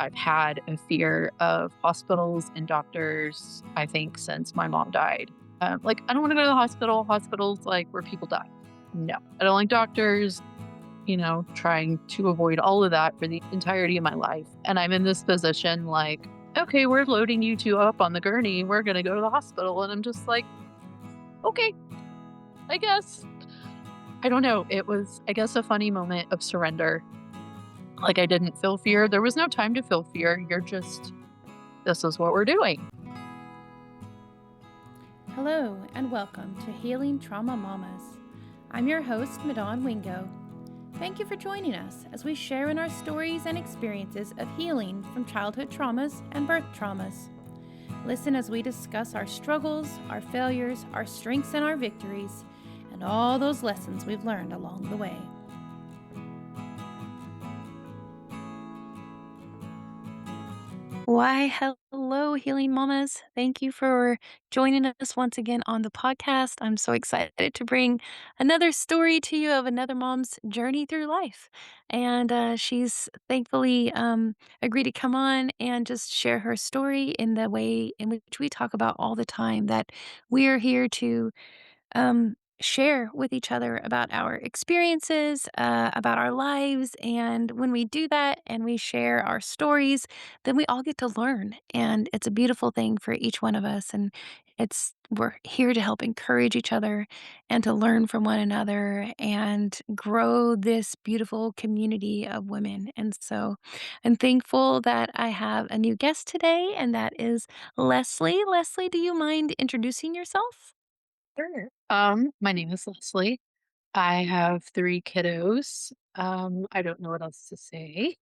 I've had a fear of hospitals and doctors, I think, since my mom died. Like, I don't want to go to the hospital. Hospitals, like, where people die. No, I don't like doctors, trying to avoid all of that for the entirety of my life. And I'm in this position like, okay, we're loading you two up on the gurney. We're going to go to the hospital. And I'm just like, okay, I guess. I don't know. It was, I guess, a funny moment of surrender. Like, I didn't feel fear. There was no time to feel fear. This is what we're doing. Hello, and welcome to Healing Trauma Mamas. I'm your host, Madon Wingo. Thank you for joining us as we share in our stories and experiences of healing from childhood traumas and birth traumas. Listen as we discuss our struggles, our failures, our strengths, and our victories, and all those lessons we've learned along the way. Why, hello, Healing Mamas. Thank you for joining us once again on the podcast. I'm so excited to bring another story to you of another mom's journey through life. And she's thankfully agreed to come on and just share her story in the way in which we talk about all the time, that we are here to share with each other about our experiences, about our lives. And when we do that and we share our stories, then we all get to learn. And it's a beautiful thing for each one of us. And we're here to help encourage each other and to learn from one another and grow this beautiful community of women. And so I'm thankful that I have a new guest today, and that is Leslie. Leslie, do you mind introducing yourself? Sure. My name is Leslie. I have three kiddos. I don't know what else to say.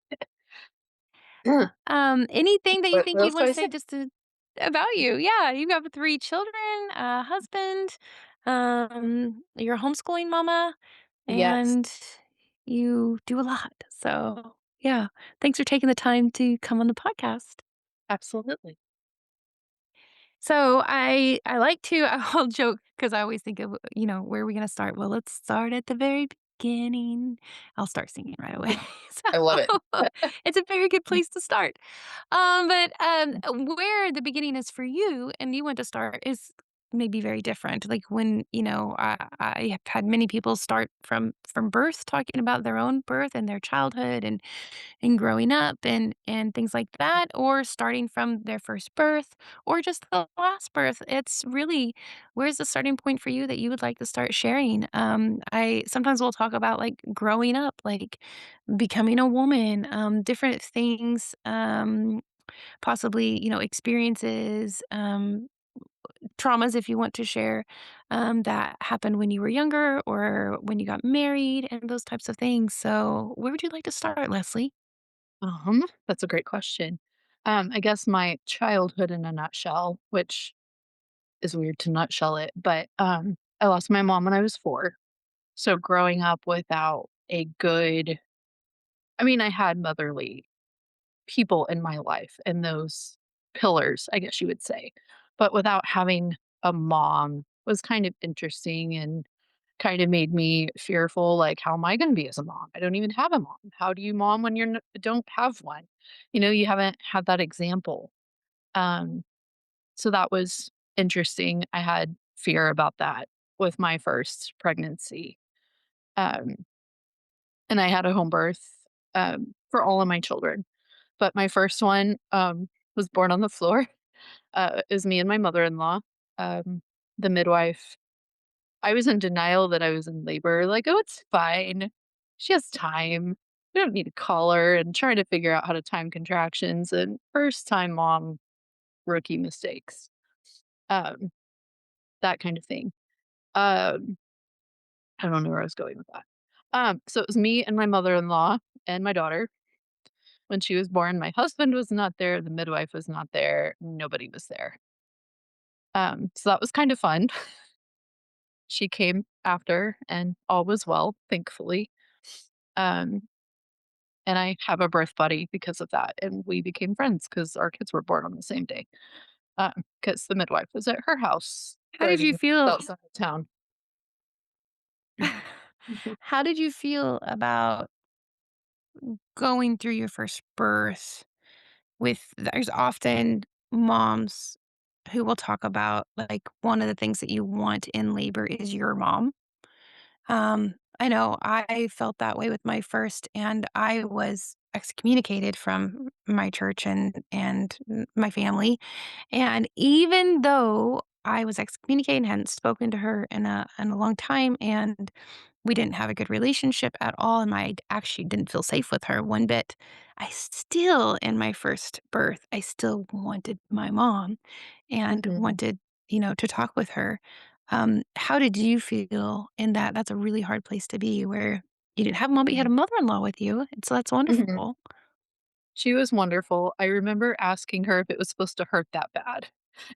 Anything that you What think you'd else do want I to say say? just about you. Yeah, you have three children, a husband, you're a homeschooling mama, Yes, and you do a lot. So, yeah, thanks for taking the time to come on the podcast. absolutely. So I like to I'll joke because I always think of, where are we gonna start? Well, let's start at the very beginning. I'll start singing right away. I love it. So it's a very good place to start. But where the beginning is for you and you want to start is maybe very different. Like when, I have had many people start from birth, talking about their own birth and their childhood and growing up and things like that, or starting from their first birth or just the last birth. It's really, where's the starting point for you that you would like to start sharing? I sometimes we'll talk about like growing up, like becoming a woman, different things, possibly, experiences, traumas if you want to share, that happened when you were younger or when you got married and those types of things. So where would you like to start, Leslie? That's a great question. I guess my childhood in a nutshell, which is weird to nutshell it, but I lost my mom when I was 4. So growing up without a good, I mean, I had motherly people in my life and those pillars, I guess you would say. But without having a mom was kind of interesting and kind of made me fearful. Like, how am I going to be as a mom? I don't even have a mom. How do you mom when don't have one? You haven't had that example. Um, so that was interesting. I had fear about that with my first pregnancy. Um, and I had a home birth for all of my children. But my first one was born on the floor. It was me and my mother-in-law. The midwife, I was in denial that I was in labor, like, "Oh, it's fine. She has time. We don't need to call her," and trying to figure out how to time contractions, and first time mom rookie mistakes, um, that kind of thing. Um, I don't know where I was going with that. So it was me and my mother-in-law and my daughter. When she was born, my husband was not there, the midwife was not there, nobody was there. So that was kind of fun. She came after and all was well, thankfully. Um, and I have a birth buddy because of that, and we became friends because our kids were born on the same day. Because the midwife was at her house How did you starting feel? outside of town. How did you feel about going through your first birth? there's often moms who will talk about, like, one of the things that you want in labor is your mom. I know I felt that way with my first, and I was excommunicated from my church and my family. And even though I was excommunicated and hadn't spoken to her in a long time, and we didn't have a good relationship at all, and I actually didn't feel safe with her one bit, I still, in my first birth, I still wanted my mom and Mhm, wanted, to talk with her. How did you feel in that? That's a really hard place to be where you didn't have a mom, but you had mhm, a mother-in-law with you, and so that's mhm. wonderful. She was wonderful. I remember asking her if it was supposed to hurt that bad,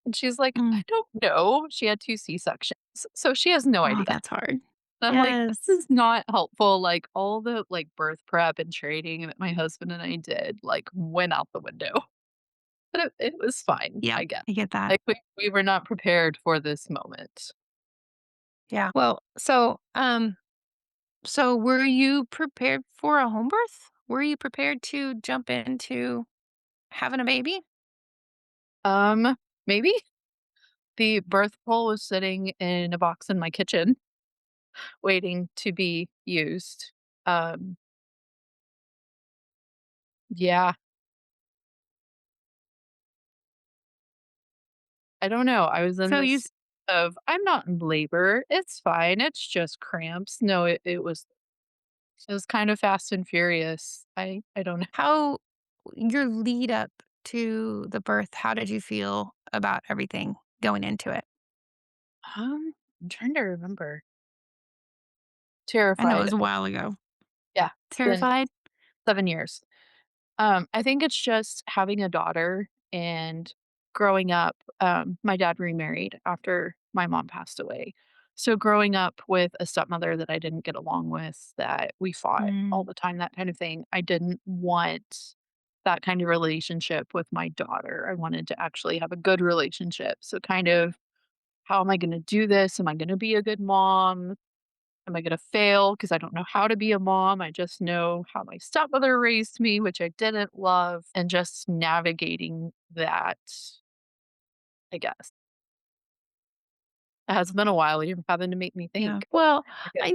and she's like, Mm. "I don't know." She had 2 C-sections, so she has no Oh, idea. that's hard. And I'm like, "This Yes. is not helpful." Like, all the, like, birth prep and training that my husband and I did, like, went out the window. But it was fine, Yep, I guess. I get that. Like, we were not prepared for this moment. Yeah. Well, so were you prepared for a home birth? Were you prepared to jump into having a baby? Maybe the birth pole was sitting in a box in my kitchen waiting to be used. Um, yeah, I don't know. I was in So this of, "I'm not in labor. It's fine. It's just cramps." No, it was kind of fast and furious. I don't know. how your lead up to the birth, how did you feel about everything going into it? I'm trying to remember. I know it Terrified. was a while ago. Yeah, it's been Terrified? 7 years. I think it's just having a daughter and growing up. My dad remarried after my mom passed away. So growing up with a stepmother that I didn't get along with, that we fought all Mm, the time, that kind of thing. I didn't want that kind of relationship with my daughter. I wanted to actually have a good relationship. So kind of, how am I going to do this? Am I going to be a good mom? Am I gonna fail? Because I don't know how to be a mom. I just know how my stepmother raised me, which I didn't love, and just navigating that, I guess. It has been a while. You're having to make me yeah. think. Well, I guess.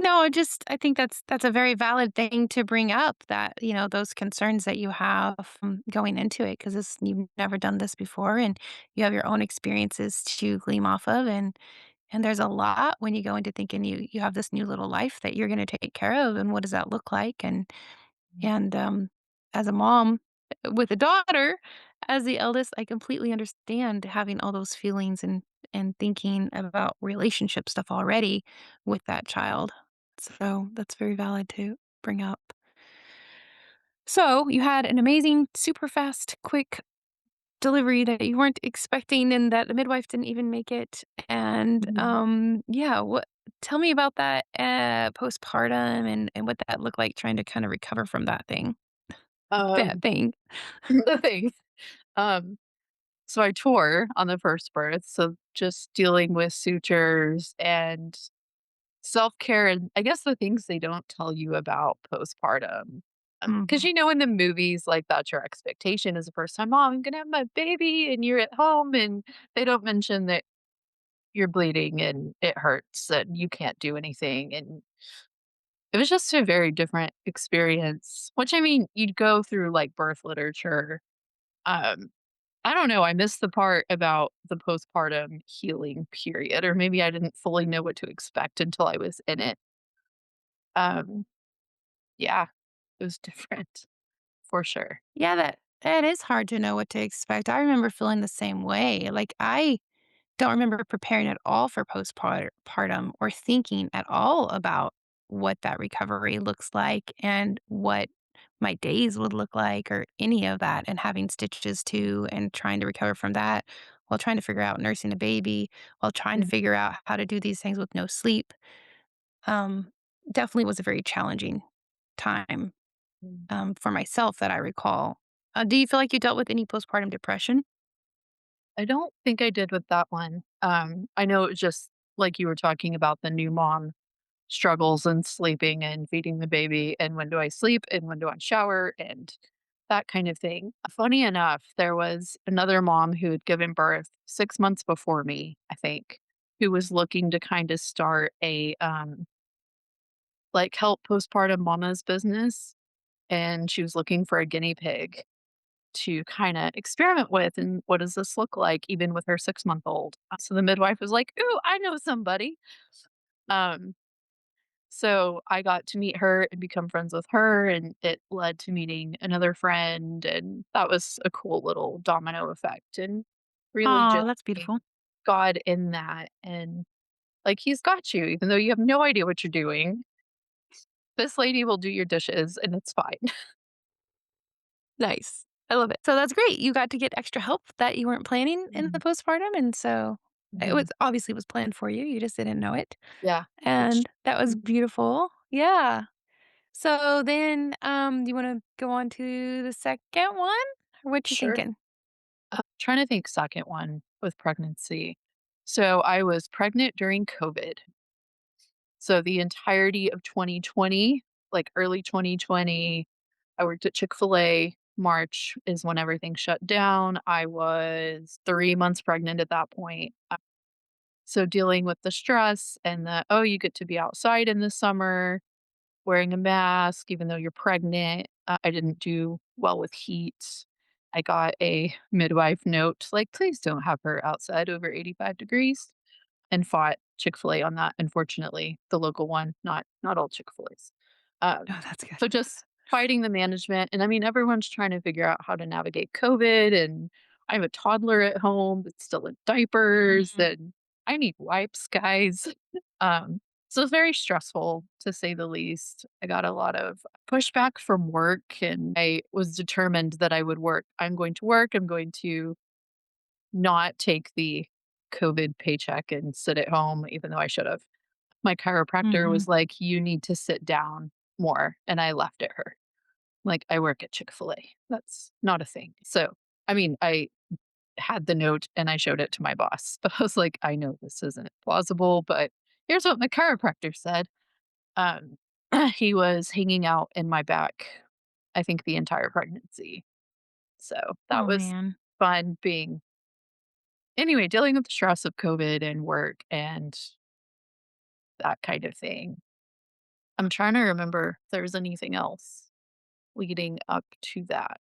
I think that's a very valid thing to bring up, that, those concerns that you have going into it, because you've never done this before, and you have your own experiences to gleam off of, and there's a lot when you go into thinking you have this new little life that you're going to take care of, and what does that look like? And as a mom with a daughter, as the eldest, I completely understand having all those feelings and thinking about relationship stuff already with that child. So that's very valid to bring up. So you had an amazing, super fast, quick delivery that you weren't expecting, and that the midwife didn't even make it. And Mhm. yeah, what? Tell me about that postpartum and what that looked like, trying to kind of recover from that Um, thing. the thing, um, so I tore on the first birth, so just dealing with sutures and self-care, and I guess the things they don't tell you about postpartum. Because Mhm. in the movies, like, that's your expectation as a first-time mom, "I'm gonna have my baby," and you're at home, and they don't mention that you're bleeding and it hurts and you can't do anything, and it was just a very different experience, which, I mean, you'd go through, like, birth literature. Um, I don't know, I missed the part about the postpartum healing period, or maybe I didn't fully know what to expect until I was in it. Um, yeah, it was different for sure. Yeah, that is hard to know what to expect. I remember feeling the same way. Like, I don't remember preparing at all for postpartum or thinking at all about what that recovery looks like and what my days would look like or any of that, and having stitches too and trying to recover from that while trying to figure out nursing a baby, while trying to Mhm, figure out how to do these things with no sleep. Um, Definitely was a very challenging time mm. for myself that I recall. Do you feel like you dealt with any postpartum depression? I don't think I did with that one. I know it was just like you were talking about the new mom struggles and sleeping and feeding the baby and when do I sleep and when do I shower, and that kind of thing. Funny enough, there was another mom who had given birth 6 months before me, I think, who was looking to kinda start a, like, help postpartum mamas business, and she was looking for a guinea pig to kinda experiment with, and what does this look like even with her six-month-old? So the midwife was like, "Ooh, I know somebody." Um, so I got to meet her and become friends with her, and it led to meeting another friend, and that was a cool little domino effect, and really Oh, just that's seeing beautiful. God in that, and, like, he's got you even though you have no idea what you're doing. This lady will do your dishes, and it's fine. Nice. I love it. So that's great. You got to get extra help that you weren't planning in the Mhm, postpartum, and so it was mhm. obviously was planned for you, you just didn't know it, Yeah, which and that was mhm, beautiful. Yeah. So then, you wanna go on to the second one? Or what you sure. thinking? Trying to think second one with pregnancy. So I was pregnant during COVID. So the entirety of 2020, like early 2020, I worked at Chick-fil-A. March is when everything shut down. I was 3 months pregnant at that point. So dealing with the stress and the, "Oh, you get to be outside in the summer, wearing a mask even though you're pregnant." I didn't do well with heat. I got a midwife note like, "Please don't have her outside over 85 degrees." And fought Chick-fil-A on that, unfortunately, the local one, not all Chick-fil-A's. Oh, that's good. So just fighting the management, and I mean, everyone's trying to figure out how to navigate COVID, and I have a toddler at home that's still in diapers, Mhm. and I need wipes, guys. So it's very stressful, to say the least. I got a lot of pushback from work, and I was determined that I would work. I'm going to work, I'm going to not take the COVID paycheck and sit at home, even though I should have. My chiropractor Mhm. was like, "You need to sit down more," and I laughed at her. Like, "I work at Chick-fil-A. That's not a thing." So, I mean, I had the note and I showed it to my boss. I was like, "I know this isn't plausible, but here's what my chiropractor said." Um, he was hanging out in my back, I think, the entire pregnancy. So, that Oh, was man. fun being anyway, dealing with the stress of COVID and work and that kind of thing. I'm trying to remember if there was anything else leading up to that.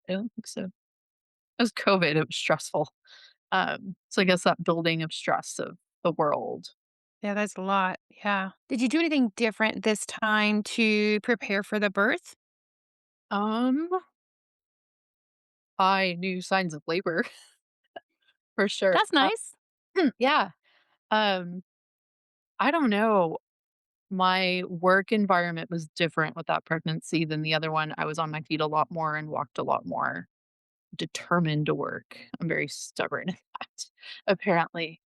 I don't think so. It was COVID, it was stressful. So I guess that building of stress of the world. Yeah, that's a lot. Yeah. Did you do anything different this time to prepare for the birth? Um, I knew signs of labor for sure. That's nice. Yeah. Um, I don't know. My work environment was different with that pregnancy than the other one. I was on my feet a lot more and walked a lot more. Determined to work. I'm very stubborn at that, apparently.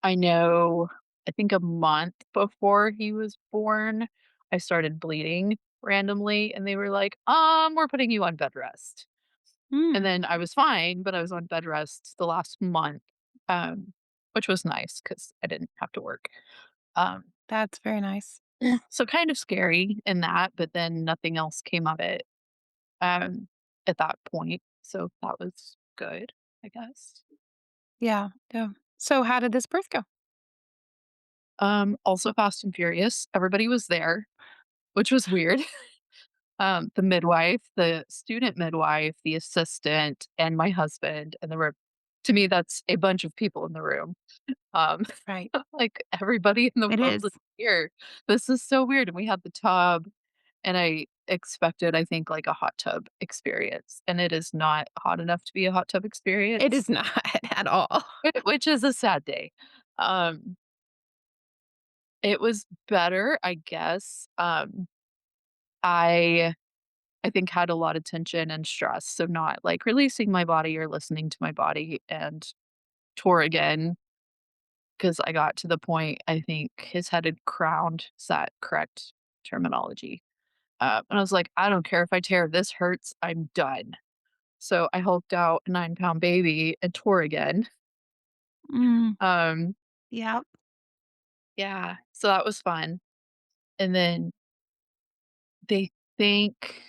I know, I think a month before he was born, I started bleeding randomly, and they were like, we're putting you on bed rest." And Mm, then I was fine, but I was on bed rest the last month, um, which was nice because I didn't have to work. Um, that's very nice. so kind of scary in that, but then nothing else came of it, um, at that point. So that was good, I guess. Yeah, yeah. So how did this birth go? Also Fast and Furious. Everybody was there, which was weird. The midwife, the student midwife, the assistant, and my husband, and there were to me, that's a bunch of people in the room. Um, Right. like, everybody in the It world is. is here. This is so weird, and we had the tub, and I expected, I think, like, a hot tub experience, and it is not hot enough to be a hot tub It experience, is not at all. which is a sad day. Um, it was better, I guess. I I think had a lot of tension and stress, so not, like, releasing my body or listening to my body and tore again because I got to the point, I think his head had crowned, is that correct terminology? And I was like, "I don't care if I tear, this hurts, I'm done." So I hulked out a 9-pound baby and tore again. Mm, Um, yep. yeah, so that was fun, and then they think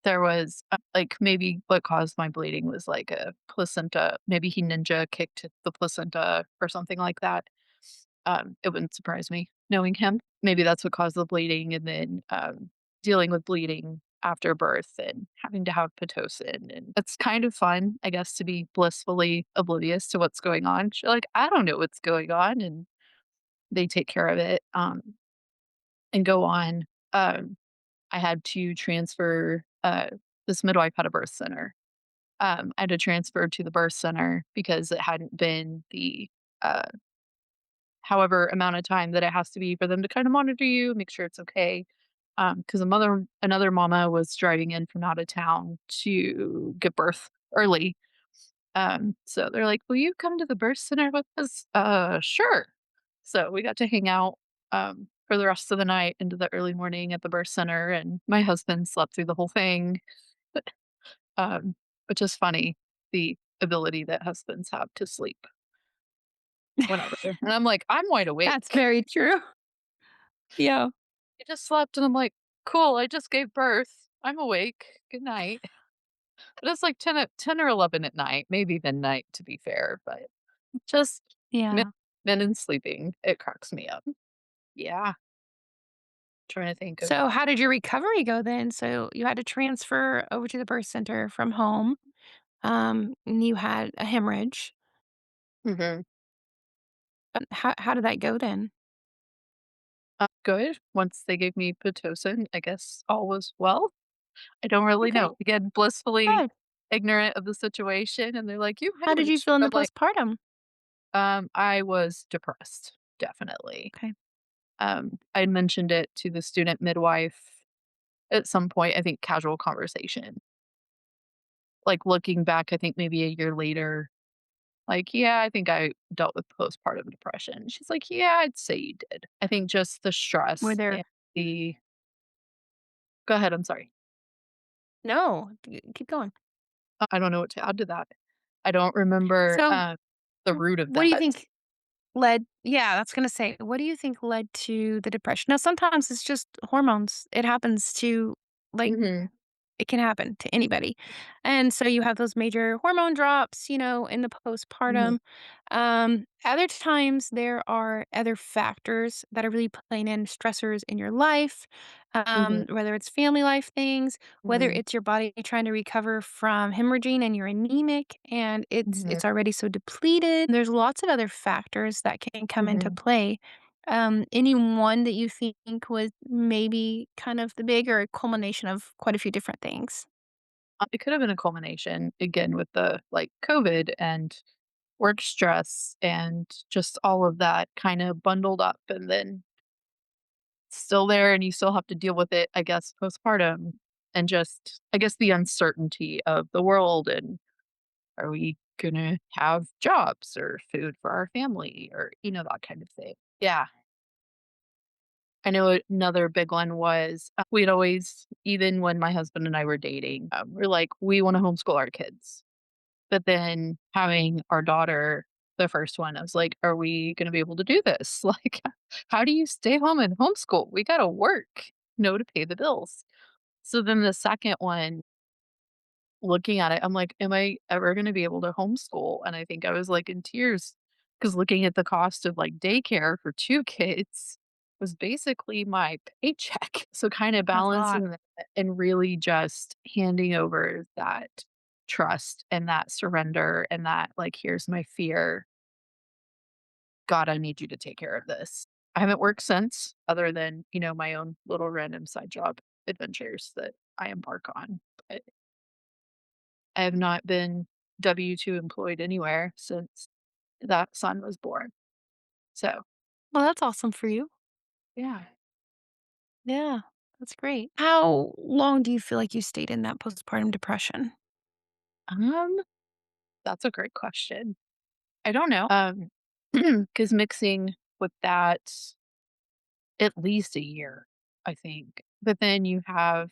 there was, like, maybe what caused my bleeding was, like, a placenta. Maybe he ninja kicked the placenta or something like that. It wouldn't surprise me knowing him. Maybe that's what caused the bleeding, and then, dealing with bleeding after birth and having to have Pitocin, and it's kind of fun, I guess, to be blissfully oblivious to what's going on. You're like, "I don't know what's going on," and they take care of it, and go on. Um, I had to transfer, this midwife had a birth center. I had to transfer to the birth center because it hadn't been the, uh, however amount of time that it has to be for them to kind of monitor you, make sure it's okay. Because another mama was driving in from out of town to give birth early. So they're like, "Will you come to the birth center with us?" Sure. So we got to hang out, for the rest of the night into the early morning at the birth center, and my husband slept through the whole thing, um, which is funny, the ability that husbands have to sleep whenever. And I'm like, "I'm wide That's awake." very true. Yeah. "You just slept," and I'm like, "Cool, I just gave birth. I'm awake. Good night." But it's like 10 or 11 at night, maybe midnight to be fair, but just men Yeah. men and sleeping, it cracks me up. Yeah, trying to think of. So how did your recovery go then? So you had to transfer over to the birth center from home. And you had a hemorrhage. Mhm. How did that go then? Good. Once they gave me Pitocin, I guess all was well. I don't really Okay, know. Again, blissfully good. ignorant of the situation, and they're like, "You How did you hemorrhaged." feel in I'm the like, postpartum? I was depressed, definitely. Okay. I mentioned it to the student midwife at some point, I think casual conversation. Like, looking back, I think maybe a year later, like, "Yeah, I think I dealt with postpartum depression." She's like, "Yeah, I'd say you did." I think just the Were stress there and the Go ahead, I'm sorry. No, keep going. I don't know what to add to that. I don't remember, So, the root of what do you that. think led yeah, that's gonna say, what do you think led to the depression? Now, sometimes it's just hormones. It happens to, like, Mhm, it can happen to anybody. And so you have those major hormone drops, in the mhm, postpartum. Other times there are other factors that are really playing in stressors in your life, mhm, whether it's family life things, whether mhm, it's your body trying to recover from hemorrhaging and you're anemic and it's mhm, it's already so depleted. There's lots of other factors that can come into mhm. play. Any one that you think was maybe kind of the big or a culmination of quite a few different things? It could have been a culmination, again, with the, like, COVID and work stress and just all of that kinda bundled up, and then still there, and you still have to deal with it, I guess, postpartum, and just, I guess, the uncertainty of the world, and are we gonna have jobs or food for our family, or, that kind of thing. Yeah. I know another big one was, we'd always, even when my husband and I were dating, we're like, "We wanna homeschool our kids." But then having our daughter, the first one, I was like, "Are we gonna be able to do this?" Like, how do you stay home and homeschool? We gotta work, to pay the bills. So then the second one, looking at it, I'm like, "Am I ever gonna be able to homeschool?" And I think I was, like, in tears because looking at the cost of, like, daycare for 2 kids was basically my paycheck. So kinda That's a lot. balancing that and really just handing over that trust and that surrender and that, like, "Here's my fear. God, I need you to take care of this." I haven't worked since other than, my own little random side job adventures that I embark on, but I have not been W-2 employed anywhere since that son was born. So, Well, that's awesome for you. yeah. Yeah, that's great. How long do you feel like you stayed in that postpartum depression? Um, that's a great question. I don't know. Because mixing with that, at least a year, I think. But then you have,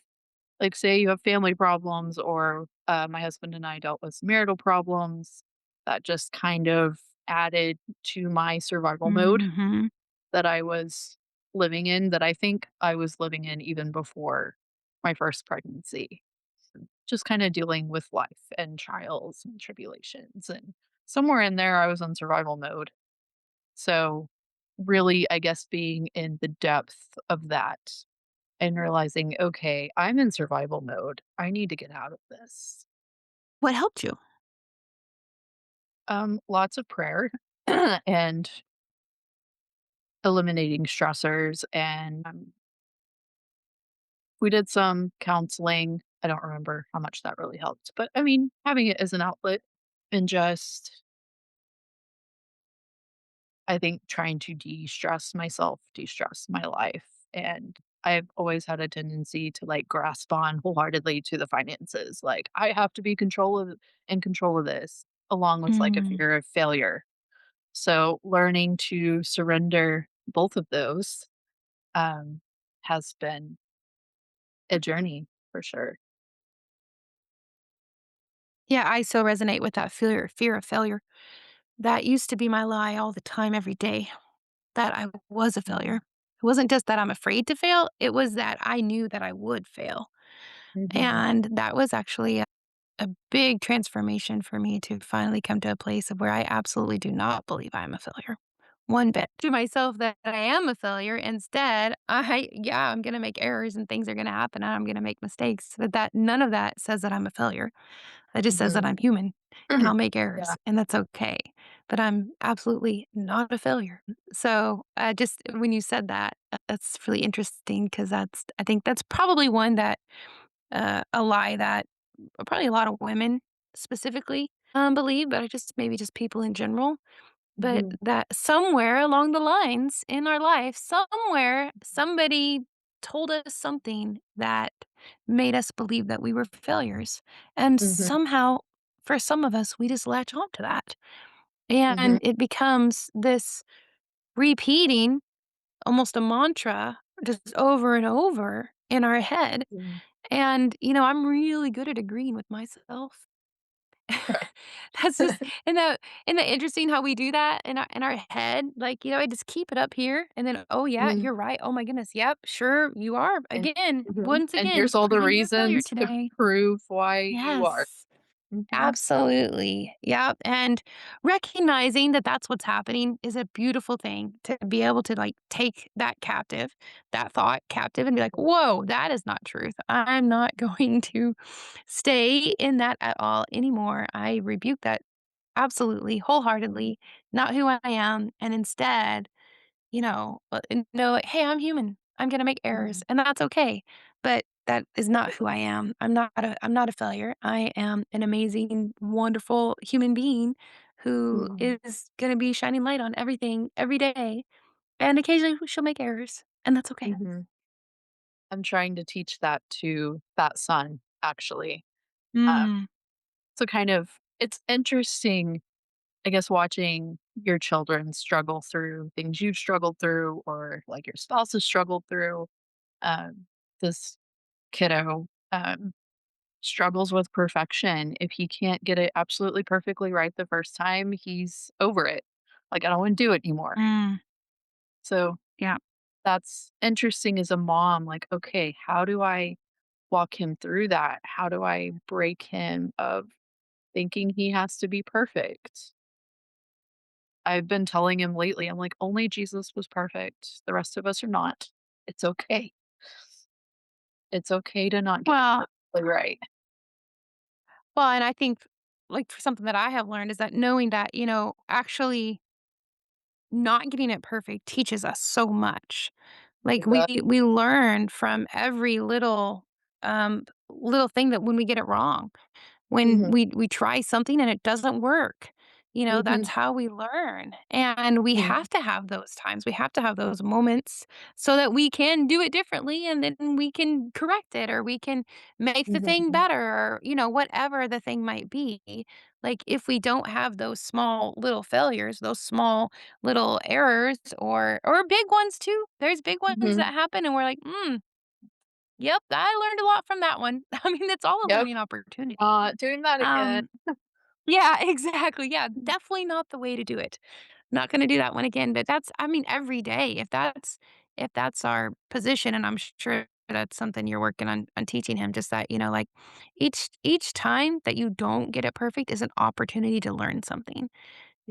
like, say you have family problems, or, my husband and I dealt with marital problems that just kind of added to my survival mode Mhm. that I was living in, that I think I was living in even before. my first pregnancy. Just kinda dealing with life and trials and tribulations, and somewhere in there, I was on survival mode. So, really, I guess being in the depth of that and realizing, "Okay, I'm in survival mode. I need to get out of this." What helped you? Lots of prayer and eliminating stressors, and, we did some counseling. I don't remember how much that really helped, but, I mean, having it as an outlet and just, I think, trying to de-stress myself, de-stress my life, and I've always had a tendency to, like, grasp on wholeheartedly to the finances, like, "I have to be in control of this," along with, like, a Mm. fear of failure. So, learning to surrender both of those, um, has been a journey for sure. Yeah, I so resonate with that fear of failure. That used to be my lie all the time, every day, that I was a failure. Mhm. It wasn't just that I'm afraid to fail, it was that I knew that I would fail. Mhm. And that was actually a big transformation for me to finally come to a place of where I absolutely do not believe I'm a failure. One bit. To myself that I am a failure. Instead, I'm going to make errors and things are going to happen and I'm going to make mistakes. But that none of that says that I'm a failure. That just says that Mhm. I'm human and I'll make Yeah. errors and that's okay. But I'm absolutely not a failure. So, just when you said that, that's really interesting because I think that's probably one that, a lie that probably a lot of women specifically, believe, but I just maybe just people in general. But Mhm. that somewhere along the lines in our life, somewhere somebody told us something that made us believe that we were failures. And Mhm. somehow, for some of us, we just latch on to that. Mhm. And it becomes this repeating, almost a mantra, just over and over in our head. Mhm. And, I'm really good at agreeing with myself. Right. That's just isn't that interesting how we do that in our head? Like, I just keep it up here and then, "Oh, yeah, Mhm. you're right. Oh my goodness. Yep, sure, you are. And Again, mhm, once and again, here's all the proving you're a failure reasons to today." prove why you are. Yes. Mhm. Absolutely. Yep, and recognizing that that's what's happening is a beautiful thing to be able to, like, take that thought captive and be like, "Whoa, that is not truth. I'm not going to stay in that at all anymore. I rebuke that absolutely, Mhm. wholeheartedly, not who I am, and instead, and know, like, hey, I'm human. I'm gonna make errors, Mhm. and that's okay. But that is not who I am. I'm not a failure. I am an amazing, wonderful human being who Mhm. is gonna be shining light on everything every day, and occasionally she'll make errors, and that's okay. Mhm. I'm trying to teach that to that son, actually. Um, Mm, so kind of it's interesting, I guess, watching your children struggle through things you've struggled through or, like, your spouse has struggled through. Um, this kiddo, struggles with perfection. If he can't get it absolutely perfectly right the first time, he's over it. Like, "I don't wanna do it anymore." mm, So, yeah. that's interesting as a mom, like, "Okay, how do I walk him through that? How do I break him of thinking he has to be perfect?" I've been telling him lately, I'm like, "Only Jesus was perfect. The rest of us are not. It's okay. It's okay to not get it Well perfectly right." and I think, like, for something that I have learned is that knowing that, actually not getting it perfect teaches us so much. Like, It does. we learn from every little thing that when we get it wrong. When Mhm, we try something and it doesn't work, that's mhm, how we learn, and we mhm, have to have those times, we have to have those moments so that we can do it differently, and then we can correct it, or we can make the thing mhm, better, or, whatever the thing might be. Like, if we don't have those small little failures, those small little errors, or big ones too, there's big ones mhm. that happen and we're like, yep, I learned a lot from that one." I mean, it's all a Yep, learning opportunity. doing that again. Um, yeah, exactly, yeah, definitely not the way to do it. Not gonna do that one again, but that's I mean, every day, if that's our position, and I'm sure that's something you're working on teaching him, just that, like, each time that you don't get it perfect is an opportunity to learn something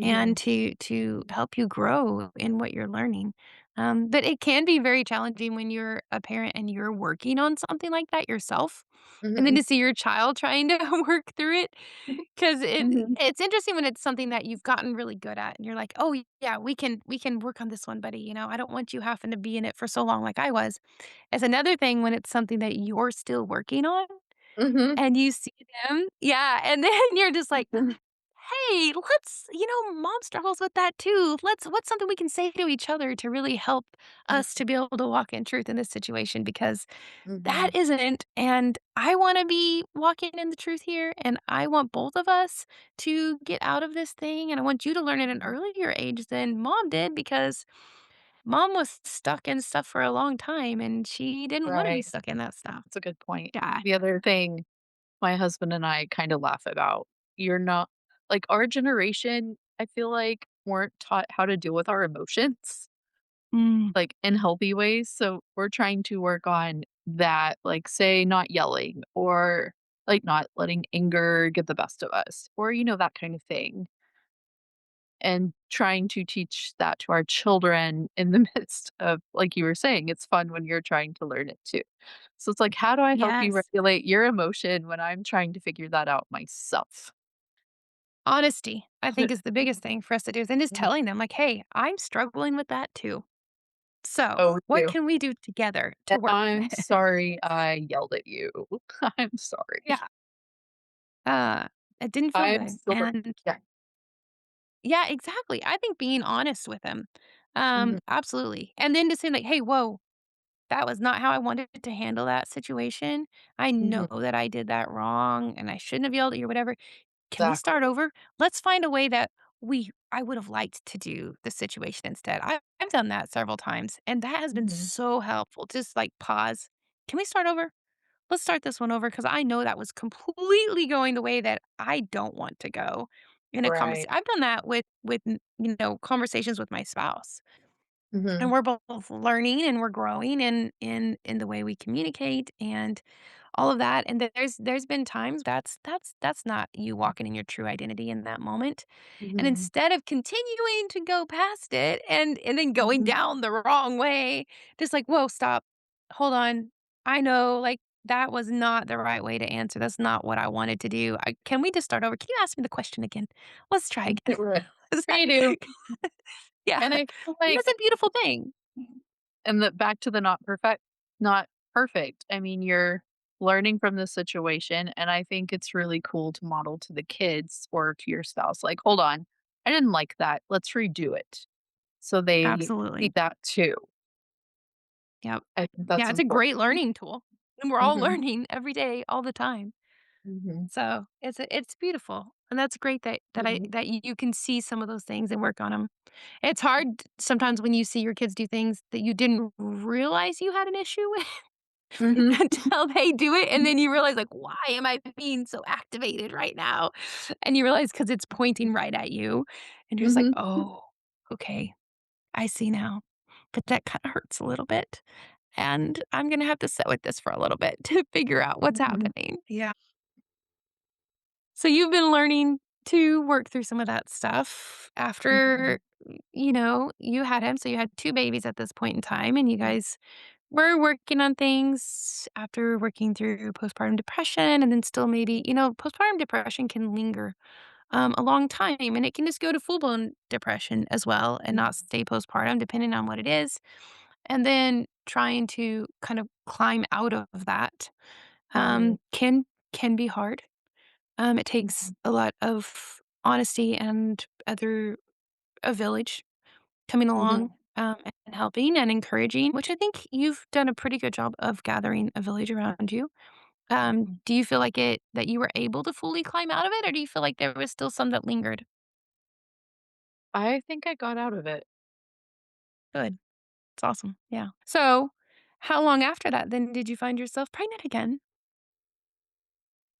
and Mhm. to help you grow in what you're learning. But it can be very challenging when you're a parent and you're working on something like that yourself, and then Mhm. to see your child trying to work through it, because Mhm. it's interesting when it's something that you've gotten really good at, and you're like, "Oh, yeah, we can work on this one, buddy, I don't want you having to be in it for so long like I was." It's another thing when it's something that you're still working on Mhm. and you see them, yeah, and then you're just like, Mhm. "Hey, let's, mom struggles with that too. What's something we can say to each other to really help us to Mhm. be able to walk in truth in this situation, because that Mhm. isn't, and I wanna be walking in the truth here, and I want both of us to get out of this thing, and I want you to learn at an Mhm. earlier age than mom did, because mom was stuck in stuff for a long time, and she didn't wanna be Right. stuck in that stuff." That's a good point. Yeah. The other thing my husband and I kinda laugh about, you're not like, our generation, I feel like, weren't taught how to deal with our emotions, Mm, like, in healthy ways, so we're trying to work on that, like, say, not yelling or, like, not letting anger get the best of us or, that kind of thing, and trying to teach that to our children in the midst of like you were saying, it's fun when you're trying to learn it too. So it's like, how do I help you yes. regulate your emotion when I'm trying to figure that out myself? Honesty, I think, is the biggest thing for us to do, is and just Mhm. telling them, like, "Hey, I'm struggling with that too. So, Oh, what too. can we do together to And work I'm sorry this?" I yelled at you. I'm sorry. Yeah, uh, it didn't feel I'm good, still and yeah. yeah, exactly. I think being honest with him, Mhm, absolutely, and then to say, like, "Hey, whoa, that was not how I wanted to handle that situation. I know mhm, that I did that wrong, and I shouldn't have yelled at you or whatever. Can we start exactly. over? Let's find a way that I would have liked to do the situation instead." I've done that several times, and that has been Mhm, so helpful. Just, like, pause. "Can we start over? Let's start this one over, because I know that was completely going the way that I don't want to go in a right. conversation." I've done that with conversations with my spouse, and Mhm, we're both learning and we're growing in the way we communicate and all of that, and there's been times that's not you walking in your true identity in that moment, and mhm, instead of continuing to go past it and then going mhm. down the wrong way, just like, "Whoa, stop. Hold on. I know, like, that was not the right way to answer. That's not what I wanted to do. Can we just start over? Can you ask me the question again? Let's try again." Right. Is that Redo. yeah, And I feel and like that's a beautiful thing. and the back to the not perfect. I mean, you're learning from the situation, and I think it's really cool to model to the kids or to your spouse, like, "Hold on, I didn't like that. Let's redo it." So they see Absolutely. that too. Yep. I think that's Yeah, it's a great important. learning tool, and we're all Mhm, learning every day, all the time. mhm, So, it's beautiful, and that's great mhm, that you can see some of those things and work on them. It's hard sometimes when you see your kids do things that you didn't realize you had an issue with mhm, until they do it, and then you realize, like, "Why am I being so activated right now?" And you realize because it's pointing right at you, and you're just like, mhm, "Oh, okay, I see now." But that kinda hurts a little bit, and I'm gonna have to sit with this for a little bit to figure out what's mhm, happening. Yeah. So you've been learning to work through some of that stuff mhm, after, you had him, so you had 2 babies at this point in time, and you mhm, guys were working on things after working through postpartum depression, and then still maybe postpartum depression can linger, a long time, and it can just go to full-blown depression as well and not mhm, stay postpartum depending on what it is, and then trying to kind of climb out of that, mhm, can be hard. It takes mhm, a lot of honesty and a village coming along, mhm, and helping and encouraging, which I think you've done a pretty good job of gathering a village around you. mhm. Do you feel like that you were able to fully climb out of it, or do you feel like there was still some that lingered? I think I got out of it Good. It's awesome. Yeah. So, how long after that then did you find yourself pregnant again?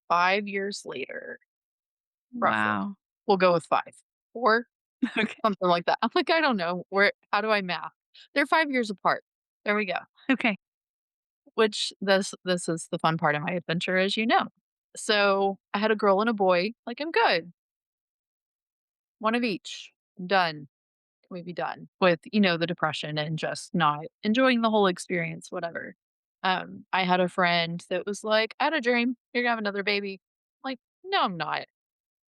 5 years later, roughly. Wow. We'll go with 5 or Okay. something like that. I'm like, "I don't know. Where how do I math?" They're 5 years apart. There we go. Okay. which this is the fun part of my adventure, as you know. So I had a girl and a boy. Like, I'm good. One of each. I'm done. Can we be done with, the depression and just not enjoying the whole experience, whatever. I had a friend that was like, I had a dream. You're gonna have another baby. Like, no, I'm not.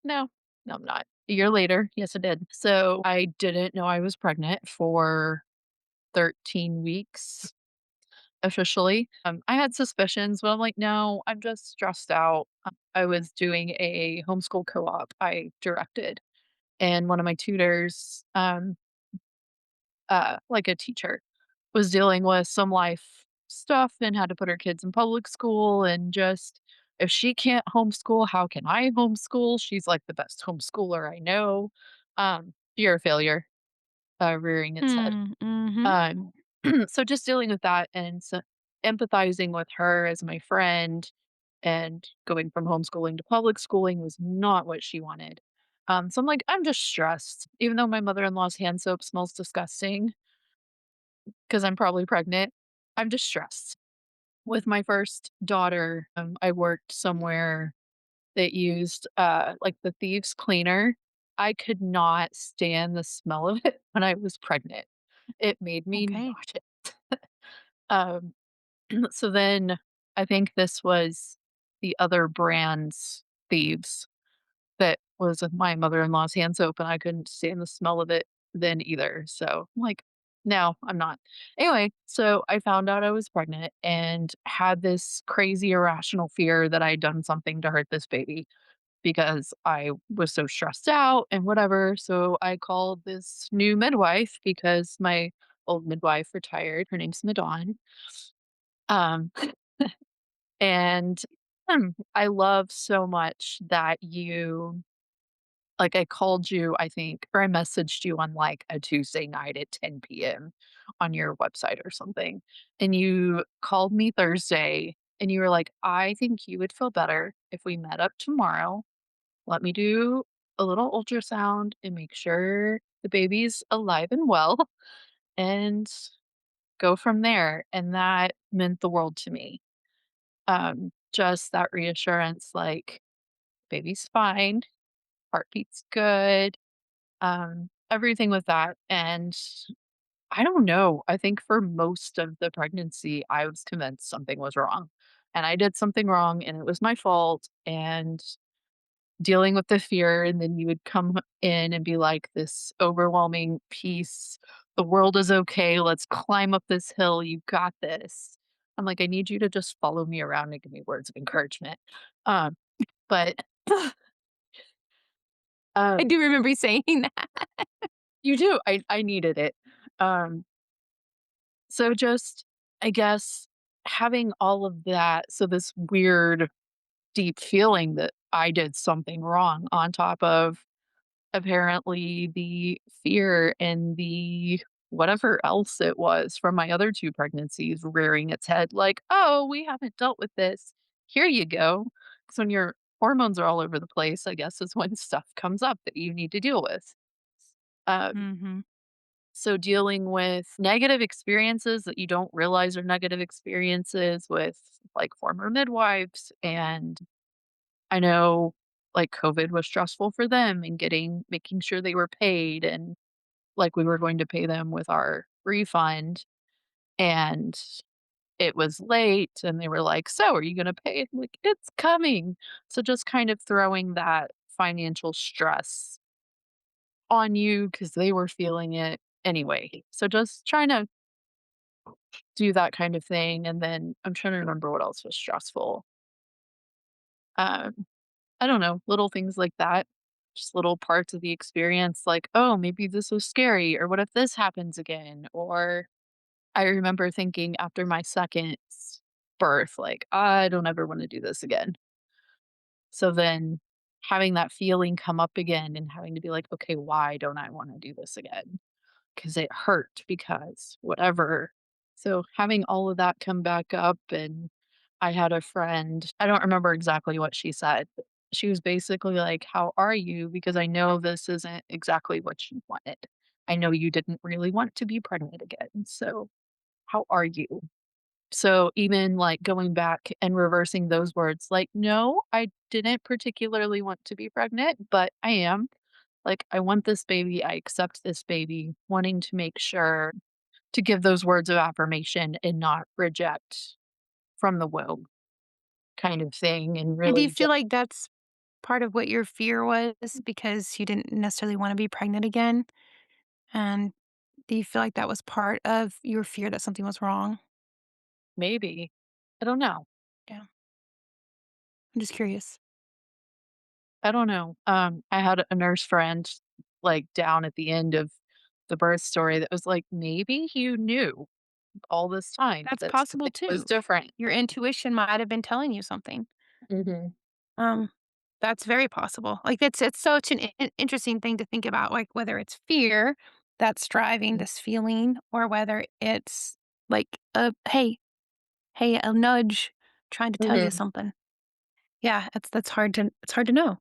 No, no, I'm not. A year later, yes, I did. So I didn't know I was pregnant for 13 weeks officially. I had suspicions, but I'm like, no, I'm just stressed out. I was doing a homeschool co op I directed, and one of my tutors, like a teacher, was dealing with some life stuff and had to put her kids in public school and just if she can't homeschool, how can I homeschool? She's like the best homeschooler I know. Fear of failure, rearing its head. Mm, mhm. Um, so just dealing with that and empathizing with her as my friend and going from homeschooling to public schooling was not what she wanted. So I'm like, I'm just stressed, even though my mother-in-law's hand soap smells disgusting because I'm probably pregnant. I'm just stressed. With my first daughter, I worked somewhere that used like the thieves cleaner. I could not stand the smell of it when I was pregnant. It made me Okay. nauseous. Um, so then I think this was the other brand's thieves that was with my mother-in-law's hand soap, and I couldn't stand the smell of it then either. So I'm like, no, I'm not. Anyway, so I found out I was pregnant and had this crazy irrational fear that I had done something to hurt this baby because I was so stressed out and whatever. So I called this new midwife because my old midwife retired. Her name's Madon. Um, and I love so much that I called you, I think, or I messaged you on like a Tuesday night at 10 p.m. on your website or something. And you called me Thursday and you were like, I think you would feel better if we met up tomorrow. Let me do a little ultrasound and make sure the baby's alive and well and go from there. And that meant the world to me. Just that reassurance like, baby's fine, heartbeat's good, everything with that. And I don't know. I think for most of the pregnancy, I was convinced something was wrong. And I did something wrong and it was my fault. And dealing with the fear, and then you would come in and be like this overwhelming peace. The world is okay. Let's climb up this hill. You got this. I'm like, I need you to just follow me around and give me words of encouragement. Um, but I um, do remember you saying that. you do. I needed it. Um, so just I guess having all of that, so this weird deep feeling that I did something wrong on top of apparently the fear and the whatever else it was from my other 2 pregnancies rearing its head like, "Oh, we haven't dealt with this. Here you go." 'Cause when your hormones are all over the place, I guess, is when stuff comes up that you need to deal with. Um, Mhm. so dealing with negative experiences that you don't realize are negative experiences with, like, former midwives, and I know, like, COVID was stressful for them and making sure they were paid and, like, we were going to pay them with our refund, and it was late, and they were like, "So, are you gonna pay it?" I'm like, "It's coming." So just kind of throwing that financial stress on you because they were feeling it anyway. So just trying to do that kind of thing, and then I'm trying to remember what else was stressful. Um I don't know, little things like that. Just little parts of the experience like, "Oh, maybe this was scary," or "What if this happens again?" Or I remember thinking after my 2nd birth, like, "I don't ever wanna do this again." So then having that feeling come up again and having to be like, "Okay, why don't I wanna do this again?" 'Cause it hurt, because whatever. So having all of that come back up, and I had a friend, I don't remember exactly what she said, but she was basically like, "How are you? Because I know this isn't exactly what you wanted. I know you didn't really want to be pregnant again. So how are you?" So even, like, going back and reversing those words, like, "No, I didn't particularly want to be pregnant, but I am. Like, I want this baby, I accept this baby," wanting to make sure to give those words of affirmation and not reject from the womb kind of thing, and And do you really feel just like that's part of what your fear was because you didn't necessarily wanna be pregnant again? And do you feel like that was part of your fear that something was wrong? maybe. I don't know. Yeah, I'm just curious. I don't know. I had a nurse friend, like, down at the end of the birth story that was like, "Maybe you knew all this time That's that possible something was too. different." Your intuition might have been telling you something. Mhm. Um, that's very possible. Like, it's such an interesting thing to think about, like, whether it's fear that's driving this feeling or whether it's like a, "Hey," a nudge trying to tell you Mhm. something. Yeah, it's hard to know.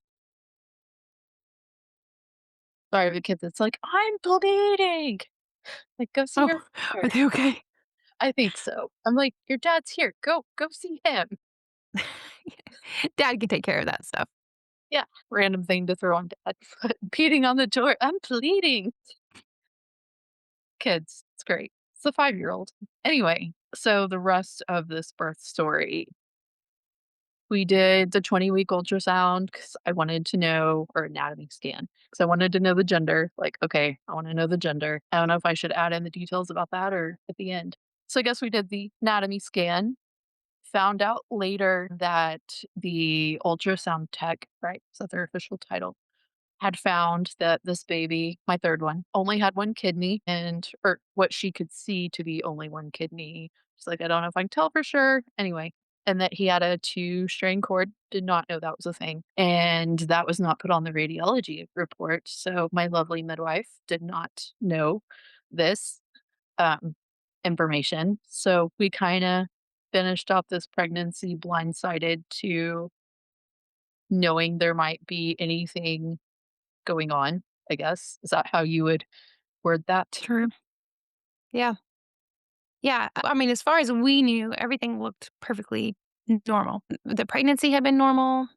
Sorry, the kid that's like, "I'm bleeding." Like, "Go see Oh, your are doctor." they okay? I think so. I'm like, "Your dad's here. Go see him." Dad can take care of that stuff. Yeah, random thing to throw on dad. Beating on the door, "I'm bleeding." Kids, it's great. It's a 5-year-old. Anyway, so the rest of this birth story, we did the 20-week ultrasound because I wanted to know, or anatomy scan, because I wanted to know the gender. Like, okay, I wanna know the gender. I don't know if I should add in the details about that or at the end. So I guess we did the anatomy scan, found out later that the ultrasound tech, right? Is that their official title? Had found that this baby, my 3rd one, only had 1 kidney and or what she could see to be only 1 kidney. She's like, "I don't know if I can tell for sure." Anyway, and that he had a 2-string cord, did not know that was a thing, and that was not put on the radiology report, so my lovely midwife did not know this, um, information. So we kinda finished off this pregnancy blindsided to knowing there might be anything going on, I guess. Is that how you would word that? True. Yeah. Yeah, I mean, as far as we knew, everything looked perfectly normal. The pregnancy had been normal.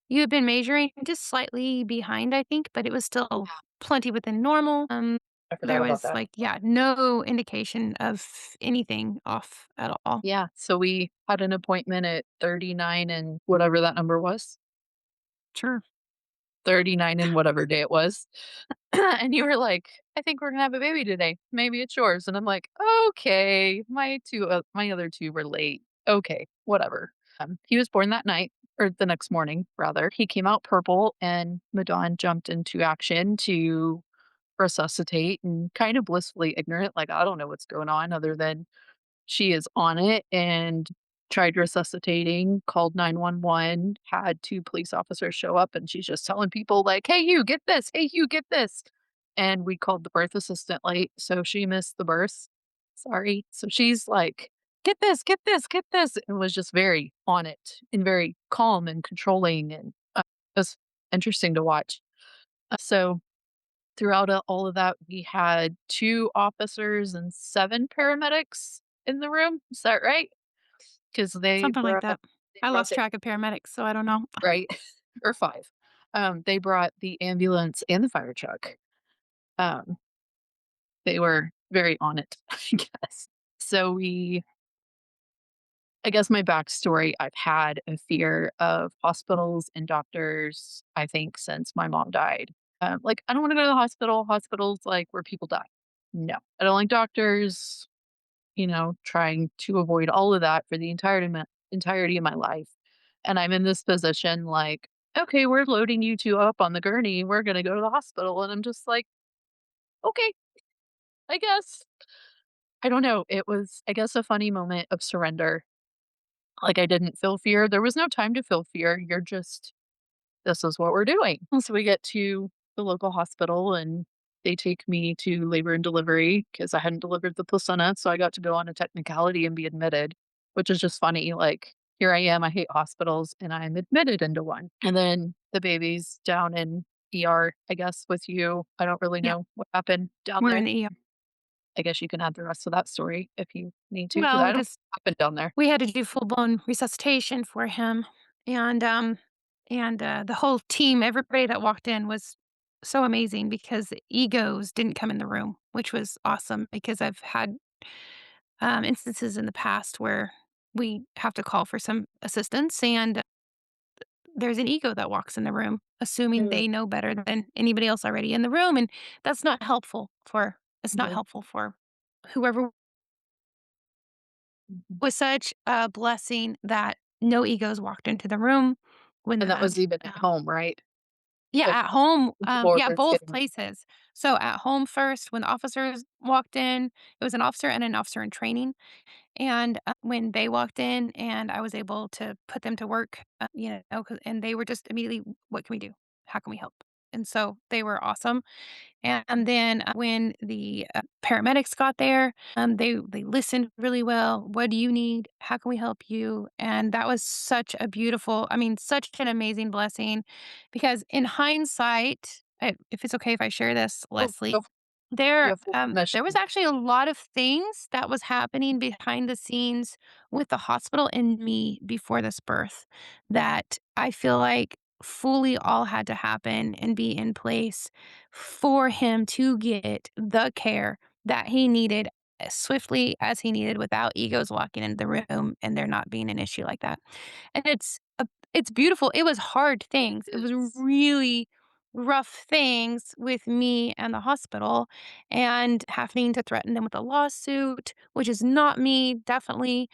You had been measuring just slightly behind, I think, but it was still Yeah, plenty within normal. I forgot There about was that. like, yeah, no indication of anything off at all. Yeah, so we had an appointment at 39 and whatever that number was, Sure. 39 and whatever day it was. And you were like, "I think we're gonna have a baby today. Maybe it's yours." And I'm like, "Okay." My other 2 were late. Okay, whatever. He was born that night, or the next morning, rather. He came out purple, and Madon jumped into action to resuscitate and kind of blissfully ignorant, like, I don't know what's going on other than she is on it and tried resuscitating, called 911, had 2 police officers show up, and she's just telling people like, "Hey, you, get this. Hey, you, get this." And we called the birth assistant late, so she missed the birth. Sorry. So she's like, "Get this, get this, get this," and was just very on it and very calm and controlling, and, it was interesting to watch. So throughout all of that, we had 2 officers and 7 paramedics in the room. Is that right? Because Something like that. they I brought lost the track of paramedics, so I don't know. right? Or 5. They brought the ambulance and the fire truck. Um, they were very on it, I guess. So we I guess my backstory, I've had a fear of hospitals and doctors, I think, since my mom died. Like, I don't wanna go to the hospital. Hospitals, like, where people die. No. I don't like doctors, trying to avoid all of that for the entirety of my life. And I'm in this position like, "Okay, we're loading you 2 up on the gurney. We're gonna go to the hospital." And I'm just like, "Okay, I guess." I don't know. It was, I guess, a funny moment of surrender. Like, I didn't feel fear. There was no time to feel fear. You're just, "This is what we're doing." So we get to the local hospital, and they take me to labor and delivery because I hadn't delivered the placenta, so I got to go on a technicality and be admitted, which is just funny, like, here I am, I hate hospitals, and I'm admitted into one. And then the baby's down in ER, I guess, with you. I don't really Yeah, know what happened down we're there. in the ER. I guess you can add the rest of that story if you need to, because Well, I we don't just know what happened down there. we had to do full-blown resuscitation for him, and, um, the whole team, everybody that walked in was so amazing because egos didn't come in the room, which was awesome because I've had, instances in the past where we have to call for some assistance, and there's an ego that walks in the room, assuming Mm, they know better than anybody else already in the room, and that's not helpful for it's not mhm, helpful for whoever. mhm. Was such a blessing that no egos walked into the room when And that the was even at home, right? yeah, Like, at home, when people were yeah, first both getting places. So at home first, when the officers walked in, it was an officer in training, and, when they walked in and I was able to put them to work, you know, 'cause and they were just immediately, "What can we do? How can we help?" And so they were awesome. And then, when the, paramedics got there, they listened really well. "What do you need? How can we help you?" And that was such a beautiful, I mean, such an amazing blessing because in hindsight, if it's okay if I share this, oh, Leslie, go you have full there was permission. actually a lot of things that was happening behind the scenes with the hospital and me before this birth that I feel like fully all had to happen and be in place for him to get the care that he needed as swiftly as he needed without egos walking into the room and there not being an issue like that. And it's beautiful. It was hard things. It was Yes. really rough things with me and the hospital and having to threaten them with a lawsuit, which is not me, definitely,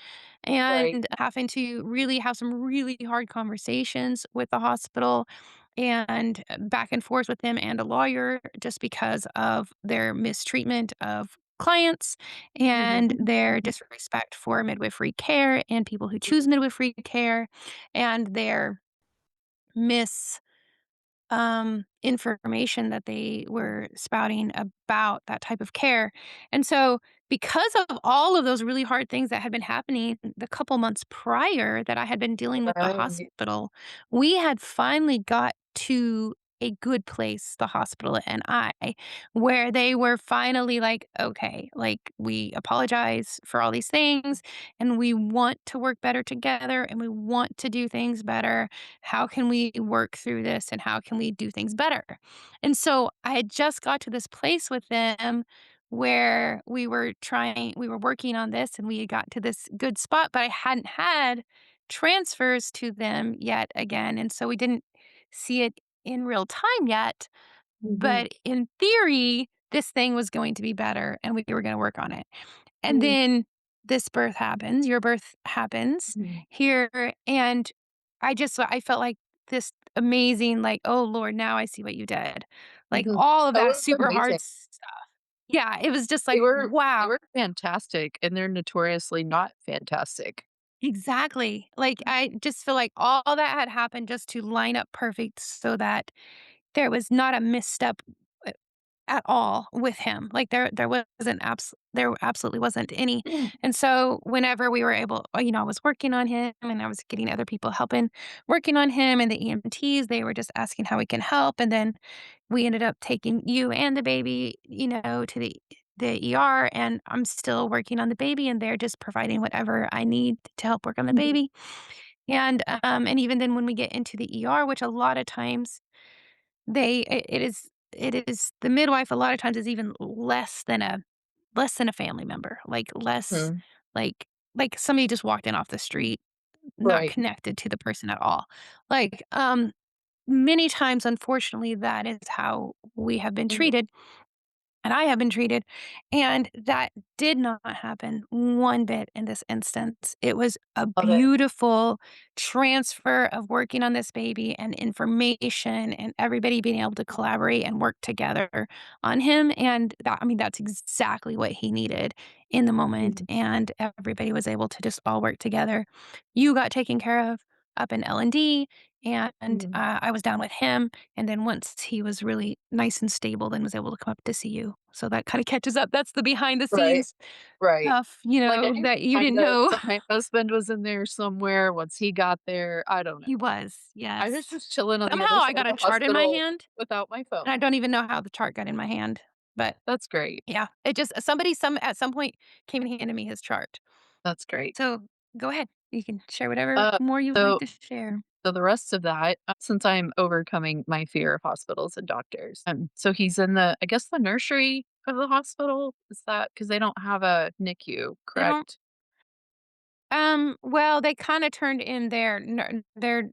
Right. and having to really have some really hard conversations with the hospital and back and forth with them and a lawyer just because of their mistreatment of clients Mhm, and their mhm, disrespect for midwifery care and people who choose mhm, midwifery care and their mis information that they were spouting about that type of care. And so, because of all of those really hard things that had been happening the couple months prior that I had been dealing with the right. hospital, we had finally got to a good place, the hospital and I, where they were finally like, okay, like we apologize for all these things and we want to work better together and we want to do things better. How can we work through this and how can we do things better? And so I had just got to this place with them where we were working on this and we had got to this good spot, but I hadn't had transfers to them yet again. And so we didn't see it in real time yet. Mhm, But in theory, this thing was going to be better and we were going to work on it. And mhm, then this birth happens, your birth happens mhm, here, and I felt like this amazing, like, "Oh, Lord, now I see what you did." Like, mhm. all of Oh, that it was super hard amazing. stuff. Yeah, it was just They like, were they wow. were fantastic, and they're notoriously not fantastic. Exactly. Like, I just feel like all that had happened just to line up perfect so that there was not a misstep at all with him. Like there absolutely wasn't any. And so whenever we were able, I was working on him and I was getting other people helping working on him and the EMTs, they were just asking how we can help. And then we ended up taking you and the baby, to the ER and I'm still working on the baby and they're just providing whatever I need to help work on the Mhm, baby. And even then when we get into the ER, which a lot of times it is the midwife a lot of times is even less than a family member, like, less mhm. like somebody just walked in off the street, not Right. connected to the person at all. Like, many times, unfortunately, that is how we have been Mhm. treated and I have been treated. And that did not happen one bit in this instance. It was a Love it. beautiful transfer of working on this baby and information and everybody being able to collaborate and work together on him. And that, I mean, that's exactly what he needed in the moment. Mhm, And everybody was able to just all work together. You got taken care of up in L&D and mhm. I was down with him and then once he was really nice and stable, then was able to come up to see you. So that kinda catches up. That's the behind the Right, scenes right. stuff, Like, I knew that you didn't kinda know. that my husband was in there somewhere once he got there, I don't know. He was, I was yes. just chilling on the Somehow other I side of got a the chart in my hospital hand, without my and I phone. don't even know how the chart got in my hand. But That's great. yeah, it just somebody at some point came and handed me his chart. That's great. So go ahead. You can share whatever Uh, more you would like so to share. so the rest of that, since I'm overcoming my fear of hospitals and doctors, so he's in the, I guess, the nursery of the hospital. Is that because they don't have a NICU, They don't correct? well, they kinda turned in their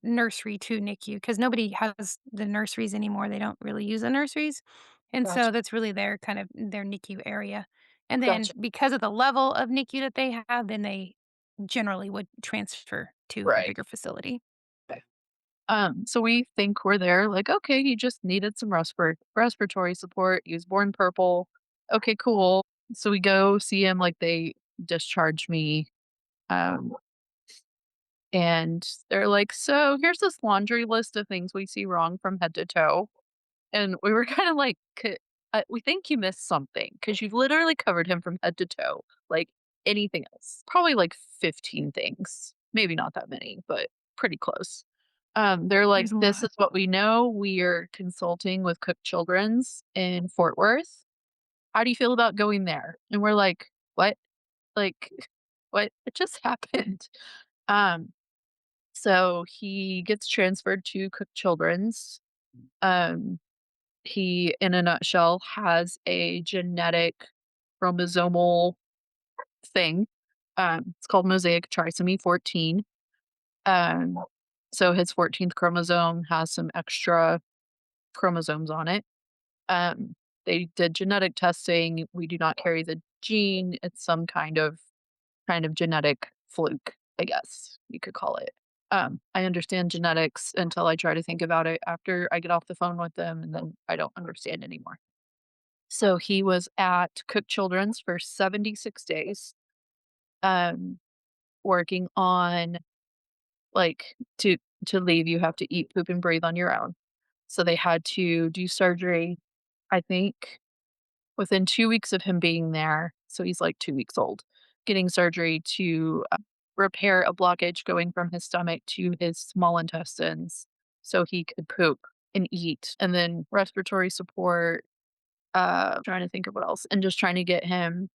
nursery to NICU because nobody has the nurseries anymore, they don't really use the nurseries, and so Gotcha. that's really their kind of their NICU area, and then Gotcha. because of the level of NICU that they have, then they generally would transfer to a Right. bigger facility. Okay. So we think we're there, like, okay, he just needed some respiratory support. He was born purple. Okay, cool. So we go see him, like they discharge me. Um, and they're like, so here's this laundry list of things we see wrong from head to toe. And we were kind of like, we think you missed something because you've literally covered him from head to toe, like anything else. Probably like 15 things. Maybe not that many, but pretty close. They're like, There's a this lot. is what we know. We are consulting with Cook Children's in Fort Worth. How do you feel about going there? And we're like, what? Like, what? It just happened. Um, so he gets transferred to Cook Children's. Um, he, in a nutshell, has a genetic chromosomal thing. It's called mosaic trisomy 14. Um, so his 14th chromosome has some extra chromosomes on it. Um, they did genetic testing. We do not carry the gene. It's some kind of genetic fluke, I guess you could call it. I understand genetics until I try to think about it after I get off the phone with them, and then I don't understand anymore. So he was at Cook Children's for 76 days, um, working on like to leave, you have to eat, poop, and breathe on your own. So they had to do surgery, I think, within 2 weeks of him being there. So he's like 2 weeks old, getting surgery to repair a blockage going from his stomach to his small intestines so he could poop and eat, and then respiratory support. Trying to think of what else, and just trying to get him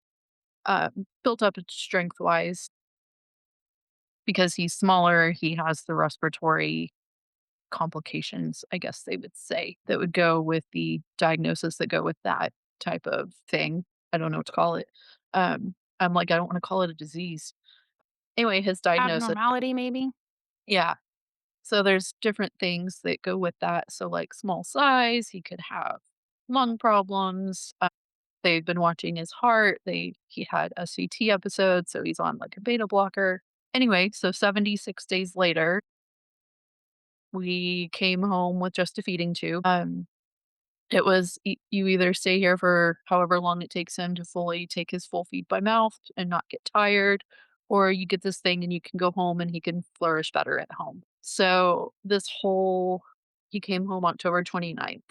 built up strength wise because he's smaller. He has the respiratory complications, I guess they would say, that would go with the diagnosis that go with that type of thing. I don't know what to call it. I'm like, I don't want to call it a disease. Anyway, his diagnosis. Abnormality, maybe? Yeah. So there's different things that go with that. So like small size, he could have lung problems. They've been watching his heart. He had a CT episode, so he's on like a beta blocker. Anyway, so 76 days later, we came home with just a feeding tube. It was you either stay here for however long it takes him to fully take his full feed by mouth and not get tired, or you get this thing and you can go home and he can flourish better at home. So he came home October 29th.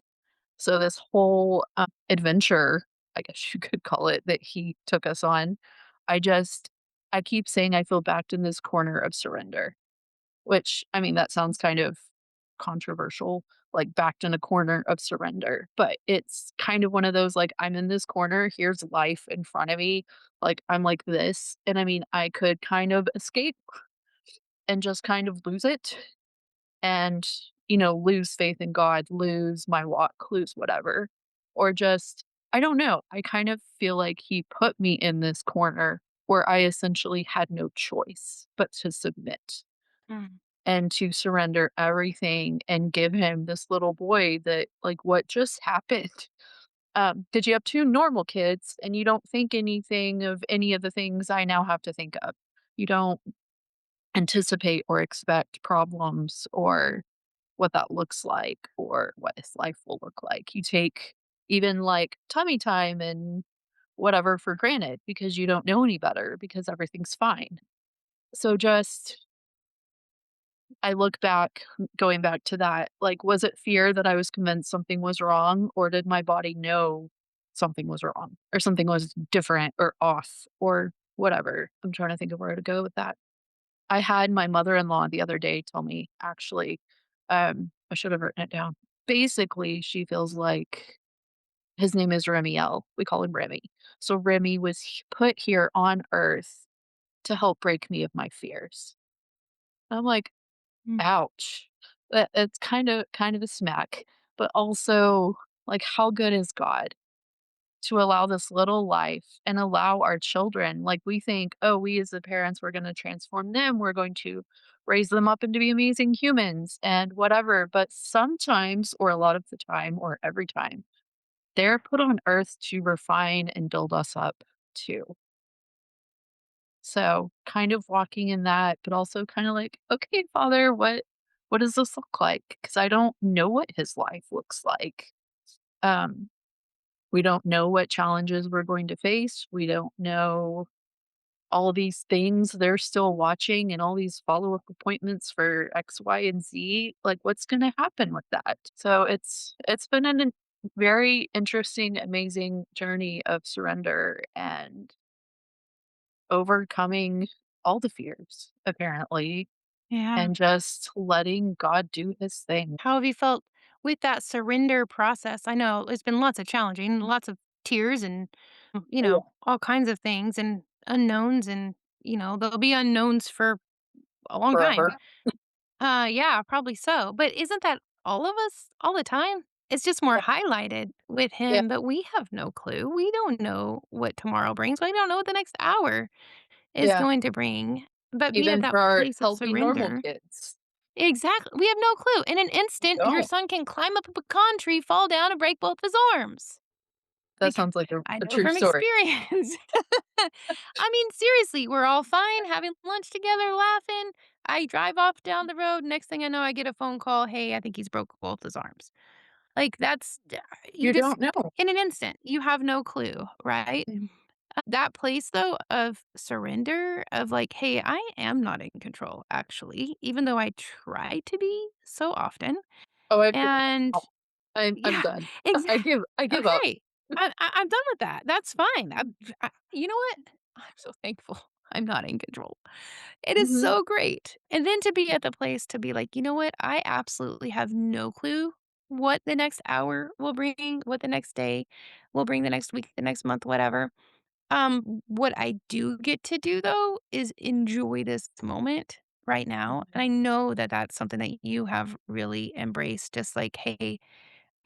So this whole adventure, I guess you could call it, that he took us on, I just, I keep saying I feel backed in this corner of surrender, which, I mean, that sounds kind of controversial, like backed in a corner of surrender, but it's kind of one of those, like, I'm in this corner, here's life in front of me, like, I'm like this, and I mean, I could kind of escape and just kind of lose it and, lose faith in God, lose my walk, lose whatever. Or just, I don't know. I kind of feel like he put me in this corner where I essentially had no choice but to submit Mm. and to surrender everything and give him this little boy that, like, what just happened? Did you have two normal kids and you don't think anything of any of the things I now have to think of? You don't anticipate or expect problems or what that looks like or what his life will look like. You take even like tummy time and whatever for granted because you don't know any better because everything's fine. So just I look back, going back to that, like, was it fear that I was convinced something was wrong, or did my body know something was wrong or something was different or off or whatever? I'm trying to think of where to go with that. I had my mother-in-law the other day tell me, actually, I should have written it down. Basically, she feels like His name is Remiel. We call him Remy. So Remy was put here on Earth to help break me of my fears. I'm like, Mm, ouch. It's kind of a smack, but also like how good is God to allow this little life and allow our children, like we think, oh, we as the parents, we're going to transform them, we're going to raise them up into be amazing humans and whatever. But sometimes, or a lot of the time, or every time, they're put on earth to refine and build us up too. So, kind of walking in that, but also kind of like, okay, Father, what does this look like? Because I don't know what his life looks like. Um, we don't know what challenges we're going to face. We don't know all these things. They're still watching and all these follow-up appointments for X, Y, and Z. Like, what's going to happen with that? So it's been an very interesting, amazing journey of surrender and overcoming all the fears, apparently, yeah. and just letting God do his thing. How have you felt with that surrender process? I know it's been lots of challenging, lots of tears and, Yeah. all kinds of things and unknowns and, there'll be unknowns for a long time. Forever. Yeah, probably so. But isn't that all of us all the time? It's just more Yeah. highlighted with Yeah. him, but we have no clue. We don't know what tomorrow brings. We don't know what the next hour is Yeah. going to bring. But be at Even that for our place of healthy, normal surrender. kids. Exactly. We have no clue. In an We instant, your don't. son can climb up a pecan tree, fall down, and break both his arms. That Like, sounds like I a know true from story. experience. I mean, seriously, we're all fine having lunch together, laughing. I drive off down the road. Next thing I know, I get a phone call. Hey, I think he's broke both his arms. Like, you You just, don't know. in an instant, you have no clue, right? Mm. That place, though, of surrender, of like, hey, I am not in control, actually, even though I try to be so often. Oh, I've given up And now. I'm yeah, done. exactly. I give up. Okay. I'm done with that. That's fine. You know what? I'm so thankful I'm not in control. It is Mhm. so great. And then to be at the place to be like, you know what? I absolutely have no clue what the next hour will bring, what the next day will bring, the next week, the next month, whatever. What I do get to do though is enjoy this moment right now. And Mhm. I know that that's something that you have really embraced. Just like, hey,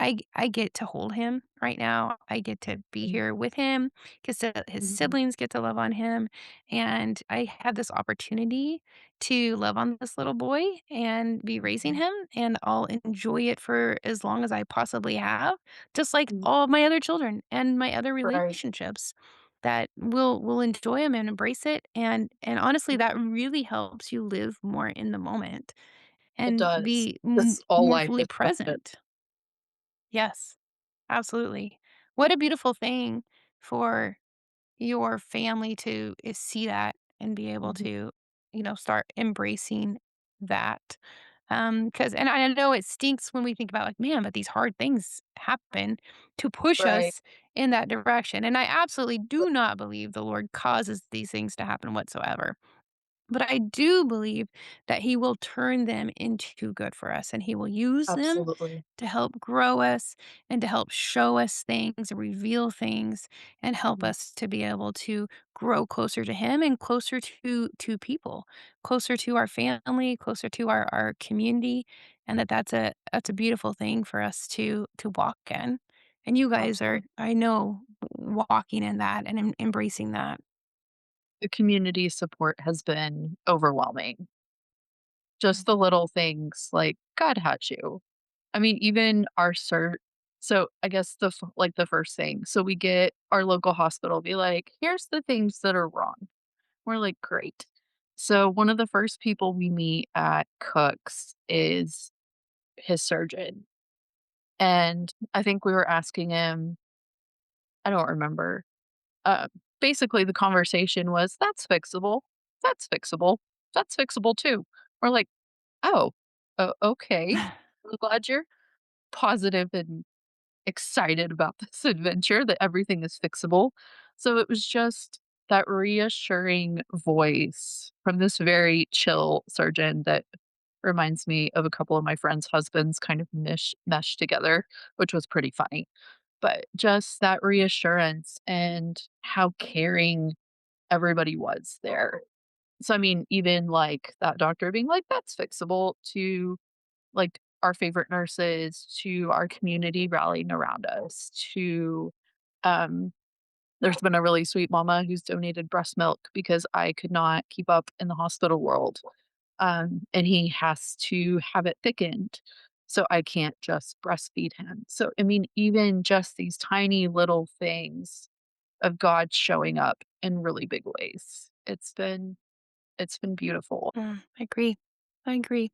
I get to hold him right now. I get to be Mhm. here with him because his Mhm. siblings get to love on him, and I had this opportunity to love on this little boy and be raising Mhm. him, and I'll enjoy it for as long as I possibly have, just like Mhm. all of my other children and my other Right. relationships that will enjoy him and embrace it, and honestly, that really helps you live more in the moment It and does. be 'Cause all more life fully is precious. present. Yes. Absolutely. What a beautiful thing for your family to see that and be able Mhm. to, start embracing that. Because, and I know it stinks when we think about like, man, but these hard things happen to push Right. us in that direction. And I absolutely do not believe the Lord causes these things to happen whatsoever. But I do believe that he will turn them into good for us and he will use them Absolutely. to help grow us and to help show us things, reveal things, and help Mhm. us to be able to grow closer to him and closer to people, closer to our family, closer to our community. And that's a beautiful thing for us to walk in. And you guys are, Absolutely. I know, walking in that and embracing that. The community support has been overwhelming. Just the little things like, God had you. I mean, even our cert so I guess the first thing, so we get our local hospital be like, "Here's the things that are wrong." We're like, "Great." So one of the first people we meet at Cook's is his surgeon, and I think we were asking him I don't remember. Uh, Basically the conversation was, "That's fixable. That's fixable. That's fixable too." We're like, "Oh, okay. I'm glad you're positive and excited about this adventure that everything is fixable." So it was just that reassuring voice from this very chill surgeon that reminds me of a couple of my friends' husbands kind of meshed together, which was pretty funny. but just that reassurance and how caring everybody was there. So, I mean, even, like, that doctor being like, "That's fixable," to, like, our favorite nurses, to our community rallying around us, to, um there's been a really sweet mama who's donated breast milk because I could not keep up in the hospital world, and he has to have it thickened, so I can't just breastfeed him. So, I mean, even just these tiny little things of God showing up in really big ways. It's been beautiful. I agree. I agree.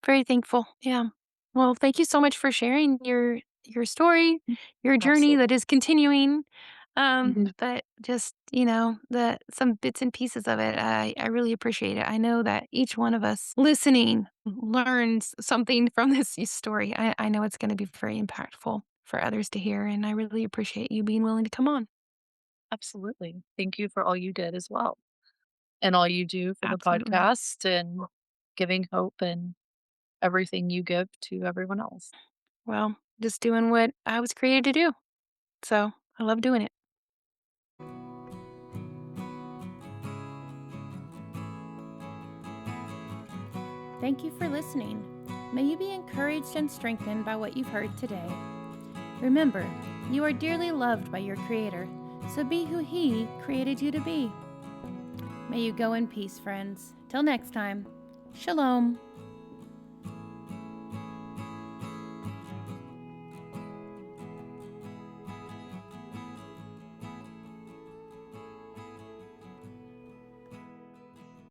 Very thankful. Yeah. Well, thank you so much for sharing your story, Mm, your journey absolutely. that is continuing. Mhm. But just, the some bits and pieces of it, I really appreciate it. I know that each one of us listening learns something from this story. I know it's going to be very impactful for others to hear, and I really appreciate you being willing to come on. Absolutely. Thank you for all you did as well, and all you do for the Absolutely. podcast and giving hope and everything you give to everyone else. Well, just doing what I was created to do. So I love doing it. Thank you for listening. May you be encouraged and strengthened by what you've heard today. Remember, you are dearly loved by your Creator, so be who He created you to be. May you go in peace, friends. Till next time, Shalom.